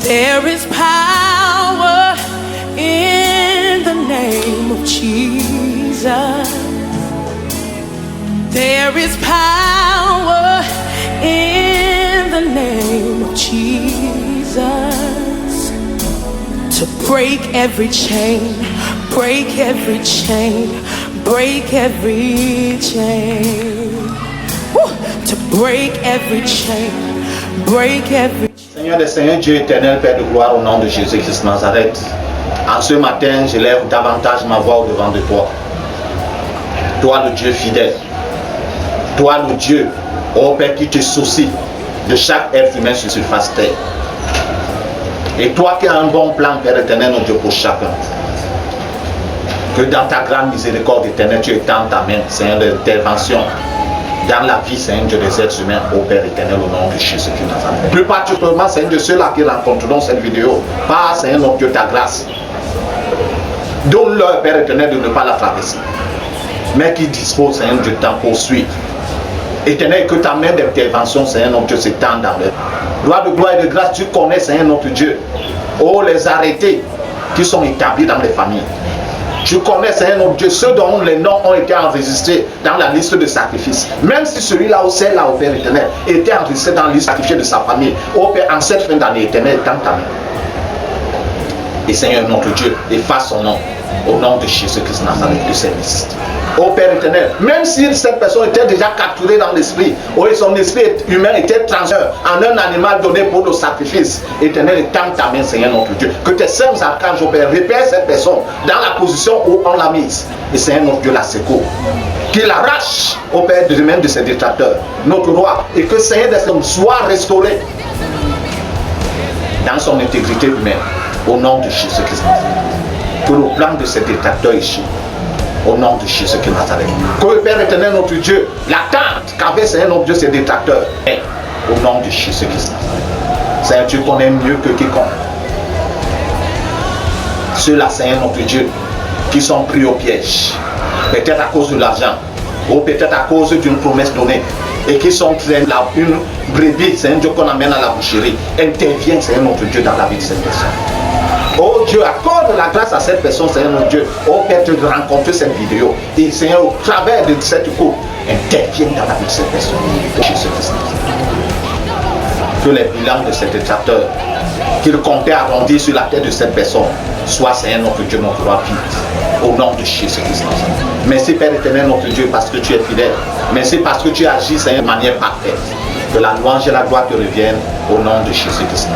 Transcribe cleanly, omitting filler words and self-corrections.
There is power in the name of Jesus. There is power in the name of Jesus to break every chain, break every chain, break every chain. Woo! To break every chain, break every chain. Seigneur des Seigneurs, Dieu éternel, Père de gloire, au nom de Jésus-Christ Nazareth, en ce matin, je lève davantage ma voix au-devant de toi. Toi, le Dieu fidèle. Toi, le Dieu, ô Père, qui te soucie de chaque être humain sur surface terre. Et toi qui as un bon plan, Père éternel, notre Dieu, pour chacun. Que dans ta grande miséricorde éternelle, tu étends ta main, Seigneur, d'intervention dans la vie, Seigneur Dieu, des êtres humains, ô Père éternel, au nom de Jésus-Christ Nazareth. Plus particulièrement, Seigneur, de ceux-là qui rencontreront cette vidéo, par, Seigneur, notre Dieu, ta grâce. Donne-leur, Père éternel, de ne pas la traverser, mais qui dispose, Seigneur, du temps pour suivre. Éternel, que ta main d'intervention, Seigneur, notre Dieu, s'étende dans leur. Gloire de gloire et de grâce, tu connais, Seigneur, notre Dieu, oh, les arrêtés qui sont établis dans les familles. Tu connais, Seigneur notre Dieu, ceux dont les noms ont été enregistrés dans la liste de sacrifices. Même si celui-là, ou celle-là, au Père éternel, était enregistré dans la liste sacrifiée de sa famille, au Père, en cette fin d'année éternelle, dans ta main. Et Seigneur notre Dieu, efface son nom, au nom de Jésus-Christ Nazareth, de cette liste. Ô Père éternel, même si cette personne était déjà capturée dans l'esprit, ou son esprit humain était transformé en un animal donné pour le sacrifice, éternel, étends ta main, Seigneur notre Dieu, que tes saints archanges, ô Père, repèrent cette personne dans la position où on l'a mise, et Seigneur notre Dieu la secoue, qu'il arrache, ô Père, de mains de ses détracteurs, notre roi, et que Seigneur des hommes soit restauré dans son intégrité humaine, au nom de Jésus-Christ. Que le plan de ses détracteurs échoue. Au nom de Jésus-Christ Nazareth. Que le Père éternel, notre Dieu, l'attente qu'avait Seigneur notre Dieu, ses détracteurs, est au nom de Jésus-Christ Nazareth. Seigneur, tu connais mieux que quiconque ceux-là, Seigneur notre Dieu, qui sont pris au piège, peut-être à cause de l'argent, ou peut-être à cause d'une promesse donnée, et qui sont une brebis, Seigneur Dieu, qu'on amène à la boucherie. Interviens, Seigneur notre Dieu, dans la vie de cette personne. Oh Dieu, accorde la grâce à cette personne, Seigneur mon Dieu, oh Père, de rencontrer cette vidéo. Et Seigneur, au travers de cette coupe, intervienne dans la vie de cette personne. Jésus-Christ. Que les bilans de cet détracteur, qu'il comptait arrondir sur la tête de cette personne, soit, Seigneur notre Dieu, notre roi vite. Au nom de Jésus-Christ. Merci Père éternel, notre Dieu, parce que tu es fidèle. Merci parce que tu agis, Seigneur, de manière parfaite. Que la louange et la gloire te reviennent au nom de Jésus-Christ.